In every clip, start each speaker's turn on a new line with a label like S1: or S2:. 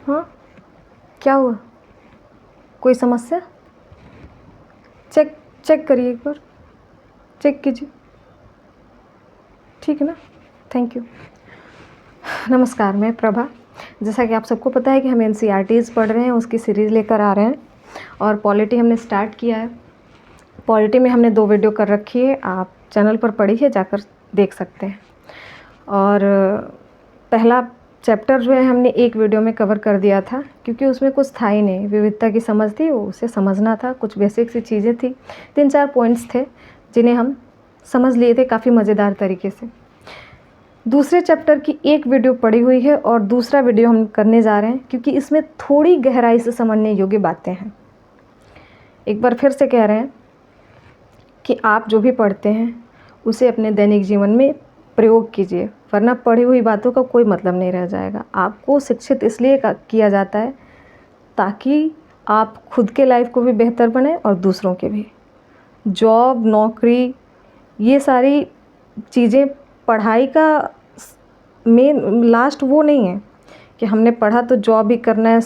S1: हाँ, क्या हुआ? कोई समस्या? चेक करिए, एक बार चेक कीजिए। ठीक है ना? Thank you. नमस्कार, मैं प्रभा। जैसा कि आप सबको पता है कि हम एनसीईआरटीज़ पढ़ रहे हैं, उसकी सीरीज़ लेकर आ रहे हैं और पॉलिटी हमने स्टार्ट किया है। पॉलिटी में हमने 2 वीडियो कर रखी है, आप चैनल पर पढ़ी है, जाकर देख सकते हैं। और पहला चैप्टर जो है हमने एक वीडियो में कवर कर दिया था, क्योंकि उसमें कुछ था ही नहीं। विविधता की समझ थी, उसे समझना था, कुछ बेसिक सी चीज़ें थी, 3-4 पॉइंट्स थे जिन्हें हम समझ लिए थे काफ़ी मज़ेदार तरीके से। दूसरे चैप्टर की एक वीडियो पड़ी हुई है और दूसरा वीडियो हम करने जा रहे हैं, क्योंकि इसमें थोड़ी गहराई से समझने योग्य बातें हैं। एक बार फिर से कह रहे हैं कि आप जो भी पढ़ते हैं उसे अपने दैनिक जीवन में प्रयोग कीजिए, वरना पढ़ी हुई बातों का कोई मतलब नहीं रह जाएगा। आपको शिक्षित इसलिए किया जाता है ताकि आप खुद के लाइफ को भी बेहतर बनाएं और दूसरों के भी। जॉब, नौकरी, ये सारी चीज़ें पढ़ाई का मेन लास्ट वो नहीं है कि हमने पढ़ा तो जॉब भी करना है,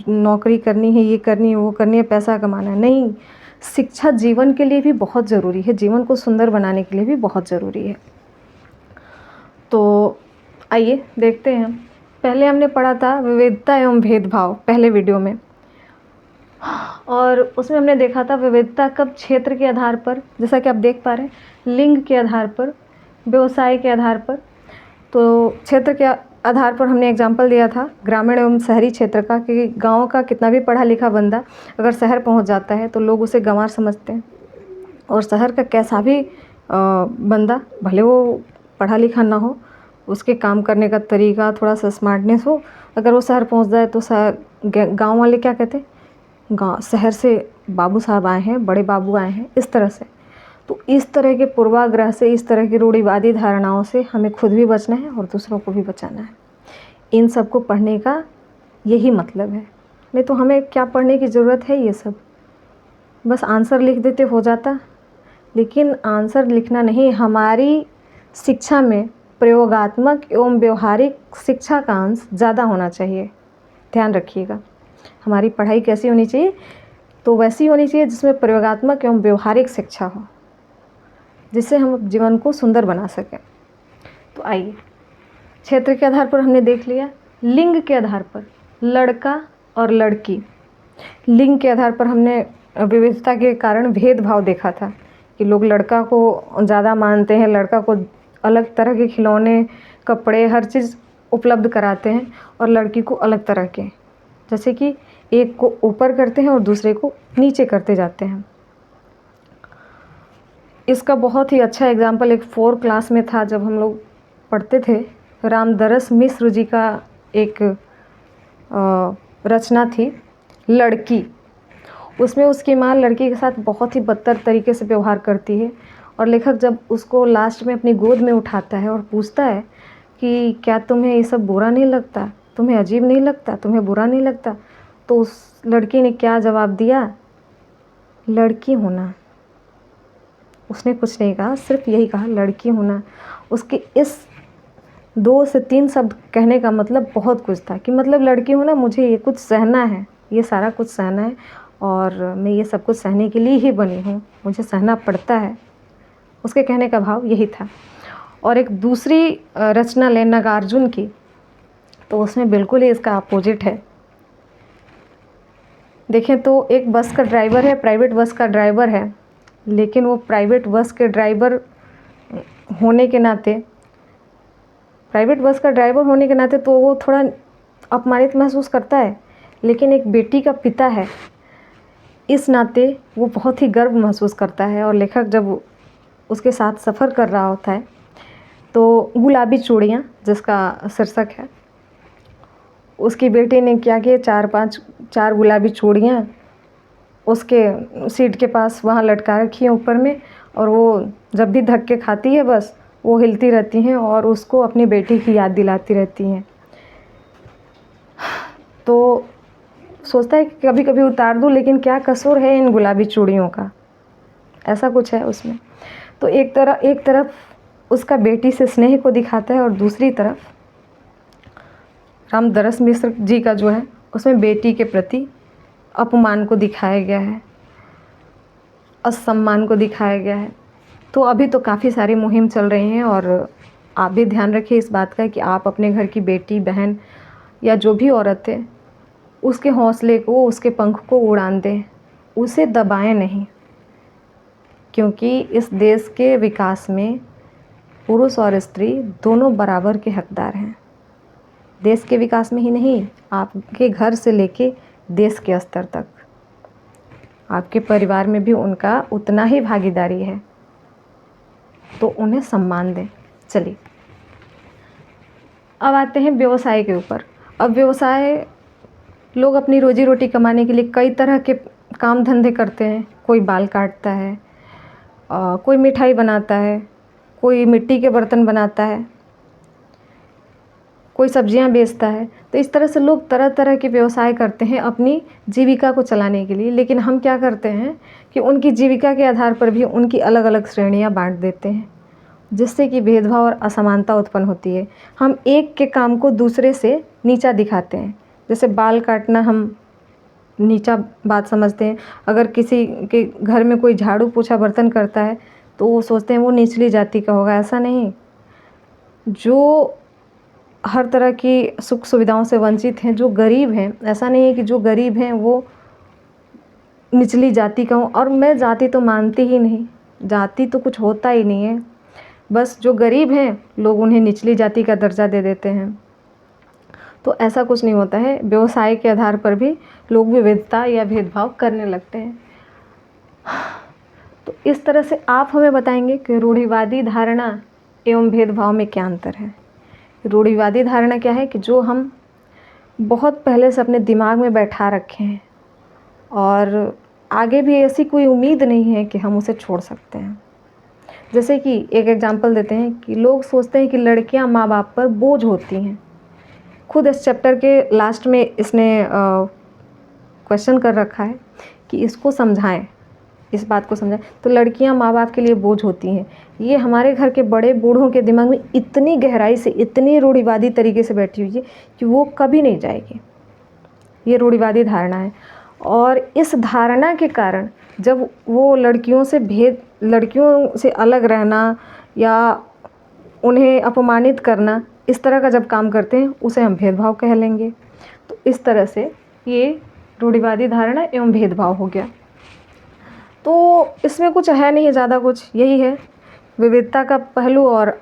S1: नौकरी करनी है, ये करनी है, वो करनी है, पैसा कमाना है। नहीं, शिक्षा जीवन के लिए भी बहुत ज़रूरी है, जीवन को सुंदर बनाने के लिए भी बहुत ज़रूरी है। तो आइए देखते हैं। पहले हमने पढ़ा था विविधता एवं भेदभाव पहले वीडियो में, और उसमें हमने देखा था विविधता कब क्षेत्र के आधार पर, जैसा कि आप देख पा रहे हैं, लिंग के आधार पर, व्यवसाय के आधार पर। तो क्षेत्र के आधार पर हमने एग्जाम्पल दिया था ग्रामीण एवं शहरी क्षेत्र का, कि गांव का कितना भी पढ़ा लिखा बंदा अगर शहर पहुंच जाता है तो लोग उसे गंवार समझते हैं, और शहर का कैसा भी बंदा, भले वो पढ़ा लिखा ना हो, उसके काम करने का तरीका थोड़ा सा स्मार्टनेस हो, अगर वो शहर पहुंच जाए तो गांव वाले क्या कहते हैं, गाँव शहर से बाबू साहब आए हैं, बड़े बाबू आए हैं, इस तरह से। तो इस तरह के पूर्वाग्रह से, इस तरह की रूढ़िवादी धारणाओं से हमें खुद भी बचना है और दूसरों को भी बचाना है। इन सब को पढ़ने का यही मतलब है। नहीं तो हमें क्या पढ़ने की ज़रूरत है? ये सब बस आंसर लिख देते हो जाता। लेकिन आंसर लिखना नहीं, हमारी शिक्षा में प्रयोगात्मक एवं व्यवहारिक शिक्षा का अंश ज़्यादा होना चाहिए। ध्यान रखिएगा, हमारी पढ़ाई कैसी होनी चाहिए? तो वैसी होनी चाहिए जिसमें प्रयोगात्मक एवं व्यवहारिक शिक्षा हो, जिससे हम जीवन को सुंदर बना सकें। तो आइए, क्षेत्र के आधार पर हमने देख लिया। लिंग के आधार पर, लड़का और लड़की, लिंग के आधार पर हमने विविधता के कारण भेदभाव देखा था कि लोग लड़का को ज़्यादा मानते हैं, लड़का को अलग तरह के खिलौने, कपड़े, हर चीज़ उपलब्ध कराते हैं, और लड़की को अलग तरह के, जैसे कि एक को ऊपर करते हैं और दूसरे को नीचे करते जाते हैं। इसका बहुत ही अच्छा एग्जाम्पल एक 4 क्लास में था, जब हम लोग पढ़ते थे। रामदरस मिश्र जी का एक रचना थी लड़की। उसमें उसकी माँ लड़की के साथ बहुत ही बदतर तरीके से व्यवहार करती है, और लेखक जब उसको लास्ट में अपनी गोद में उठाता है और पूछता है कि क्या तुम्हें ये सब बुरा नहीं लगता, तुम्हें अजीब नहीं लगता, तुम्हें बुरा नहीं लगता, तो उस लड़की ने क्या जवाब दिया? लड़की होना। उसने कुछ नहीं कहा, सिर्फ यही कहा, लड़की होना। उसके इस 2 से 3 शब्द कहने का मतलब बहुत कुछ था, कि मतलब लड़की होना, मुझे ये कुछ सहना है, ये सारा कुछ सहना है, और मैं ये सब कुछ सहने के लिए ही बनी हूँ, मुझे सहना पड़ता है। उसके कहने का भाव यही था। और एक दूसरी रचना लें नागार्जुन की, तो उसमें बिल्कुल ही इसका अपोजिट है। देखें तो एक बस का ड्राइवर है, प्राइवेट बस का ड्राइवर है, लेकिन वो प्राइवेट बस के ड्राइवर होने के नाते, तो वो थोड़ा अपमानित महसूस करता है, लेकिन एक बेटी का पिता है, इस नाते वो बहुत ही गर्व महसूस करता है। और लेखक जब उसके साथ सफ़र कर रहा होता है, तो गुलाबी चूड़ियाँ जिसका शीर्षक है, उसकी बेटी ने क्या किया, 4 गुलाबी चूड़ियाँ उसके सीट के पास वहाँ लटका रखी हैं ऊपर में, और वो जब भी धक्के खाती है बस वो हिलती रहती हैं और उसको अपनी बेटी की याद दिलाती रहती हैं। तो सोचता है कि कभी कभी उतार दूँ, लेकिन क्या कसूर है इन गुलाबी चूड़ियों का, ऐसा कुछ है उसमें। तो एक तरफ उसका बेटी से स्नेह को दिखाता है, और दूसरी तरफ रामदरस मिश्र जी का जो है उसमें बेटी के प्रति अपमान को दिखाया गया है, असम्मान को दिखाया गया है। तो अभी तो काफ़ी सारी मुहिम चल रही हैं और आप भी ध्यान रखिए इस बात का कि आप अपने घर की बेटी, बहन या जो भी औरत है उसके हौसले को, उसके पंख को उड़ान दें, उसे दबाएं नहीं, क्योंकि इस देश के विकास में पुरुष और स्त्री दोनों बराबर के हकदार हैं। देश के विकास में ही नहीं, आपके घर से लेके देश के स्तर तक आपके परिवार में भी उनका उतना ही भागीदारी है, तो उन्हें सम्मान दें। चलिए अब आते हैं व्यवसाय के ऊपर। अब व्यवसाय, लोग अपनी रोजी रोटी कमाने के लिए कई तरह के काम धंधे करते हैं। कोई बाल काटता है, कोई मिठाई बनाता है, कोई मिट्टी के बर्तन बनाता है, कोई सब्जियां बेचता है। तो इस तरह से लोग तरह तरह के व्यवसाय करते हैं अपनी जीविका को चलाने के लिए। लेकिन हम क्या करते हैं कि उनकी जीविका के आधार पर भी उनकी अलग अलग श्रेणियां बांट देते हैं, जिससे कि भेदभाव और असमानता उत्पन्न होती है। हम एक के काम को दूसरे से नीचा दिखाते हैं। जैसे बाल काटना हम नीचा बात समझते हैं। अगर किसी के घर में कोई झाड़ू पोछा बर्तन करता है तो वो सोचते हैं वो निचली जाति का होगा। ऐसा नहीं, जो हर तरह की सुख सुविधाओं से वंचित हैं, जो गरीब हैं, ऐसा नहीं है कि जो गरीब हैं वो निचली जाति का हो। और मैं जाति तो मानती ही नहीं, जाति तो कुछ होता ही नहीं है। बस जो गरीब हैं लोग उन्हें निचली जाति का दर्जा दे देते हैं। तो ऐसा कुछ नहीं होता है। व्यवसाय के आधार पर भी लोग विविधता या भेदभाव करने लगते हैं। तो इस तरह से आप हमें बताएंगे कि रूढ़िवादी धारणा एवं भेदभाव में क्या अंतर है। रूढ़िवादी धारणा क्या है कि जो हम बहुत पहले से अपने दिमाग में बैठा रखे हैं और आगे भी ऐसी कोई उम्मीद नहीं है कि हम उसे छोड़ सकते हैं। जैसे कि एक एग्जांपल देते हैं कि लोग सोचते हैं कि लड़कियां माँ बाप पर बोझ होती हैं। खुद इस चैप्टर के लास्ट में इसने क्वेश्चन कर रखा है कि इसको समझाएं, इस बात को समझाएं। तो लड़कियां माँ बाप के लिए बोझ होती हैं, ये हमारे घर के बड़े बूढ़ों के दिमाग में इतनी गहराई से, इतनी रूढ़िवादी तरीके से बैठी हुई है कि वो कभी नहीं जाएगी। ये रूढ़िवादी धारणा है। और इस धारणा के कारण जब वो लड़कियों से अलग रहना या उन्हें अपमानित करना, इस तरह का जब काम करते हैं उसे हम भेदभाव कह लेंगे। तो इस तरह से ये रूढ़िवादी धारणा एवं भेदभाव हो गया। तो इसमें कुछ है नहीं ज़्यादा, कुछ यही है विविधता का पहलू और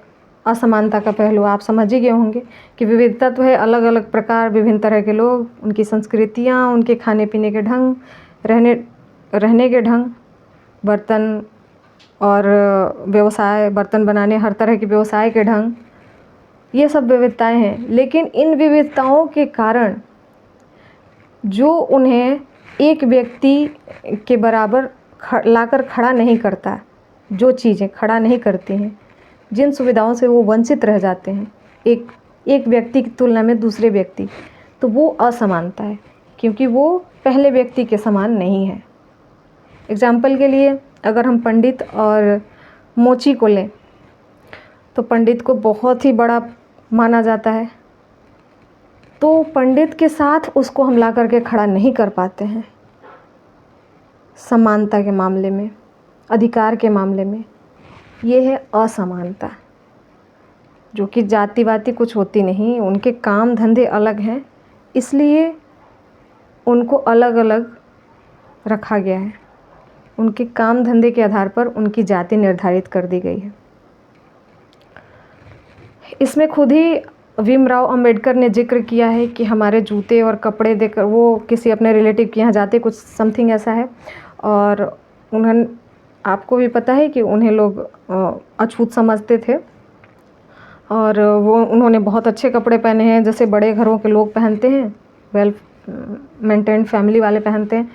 S1: असमानता का पहलू। आप समझ ही गए होंगे कि विविधता तो है, अलग अलग प्रकार, विभिन्न तरह के लोग, उनकी संस्कृतियाँ, उनके खाने पीने के ढंग, रहने के ढंग, बर्तन और व्यवसाय, बर्तन बनाने, हर तरह के व्यवसाय के ढंग, ये सब विविधताएं हैं। लेकिन इन विविधताओं के कारण जो उन्हें एक व्यक्ति के बराबर लाकर खड़ा नहीं करता, जो चीज़ें खड़ा नहीं करती हैं, जिन सुविधाओं से वो वंचित रह जाते हैं एक व्यक्ति की तुलना में दूसरे व्यक्ति, तो वो असमानता है, क्योंकि वो पहले व्यक्ति के समान नहीं है। एग्जाम्पल के लिए अगर हम पंडित और मोची को लें तो पंडित को बहुत ही बड़ा माना जाता है, तो पंडित के साथ उसको हम ला करके खड़ा नहीं कर पाते हैं। समानता के मामले में, अधिकार के मामले में, ये है असमानता, जो कि जातिवादी कुछ होती नहीं। उनके काम धंधे अलग हैं, इसलिए उनको अलग अलग रखा गया है। उनके काम धंधे के आधार पर उनकी जाति निर्धारित कर दी गई है। इसमें खुद ही भीमराव अंबेडकर ने जिक्र किया है कि हमारे जूते और कपड़े देकर वो किसी अपने रिलेटिव के यहाँ जाते, कुछ समथिंग ऐसा है। और उन्होंने, आपको भी पता है कि उन्हें लोग अछूत समझते थे और उन्होंने बहुत अच्छे कपड़े पहने हैं, जैसे बड़े घरों के लोग पहनते हैं, वेल मेंटेन्ड फैमिली वाले पहनते हैं।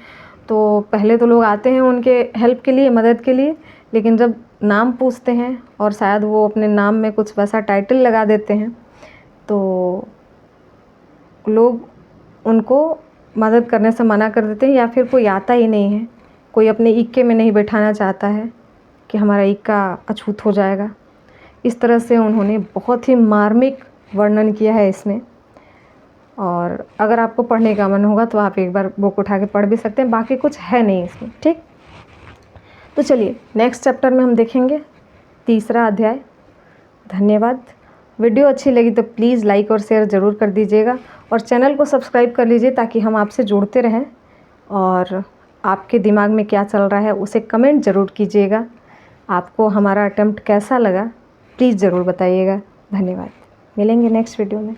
S1: तो पहले तो लोग आते हैं उनके हेल्प के लिए, मदद के लिए, लेकिन जब नाम पूछते हैं और शायद वो अपने नाम में कुछ वैसा टाइटल लगा देते हैं तो लोग उनको मदद करने से मना कर देते हैं, या फिर कोई आता ही नहीं है, कोई अपने इक्के में नहीं बैठाना चाहता है कि हमारा इक्का अछूत हो जाएगा। इस तरह से उन्होंने बहुत ही मार्मिक वर्णन किया है इसमें। और अगर आपको पढ़ने का मन होगा तो आप एक बार बुक उठा के पढ़ भी सकते हैं, बाकी कुछ है नहीं इसमें, ठीक। तो चलिए नेक्स्ट चैप्टर में हम देखेंगे 3रा अध्याय। धन्यवाद। वीडियो अच्छी लगी तो प्लीज़ लाइक और शेयर ज़रूर कर दीजिएगा और चैनल को सब्सक्राइब कर लीजिए ताकि हम आपसे जुड़ते रहें। और आपके दिमाग में क्या चल रहा है उसे कमेंट ज़रूर कीजिएगा। आपको हमारा अटेम्प्ट कैसा लगा प्लीज़ ज़रूर बताइएगा। धन्यवाद। मिलेंगे नेक्स्ट वीडियो में।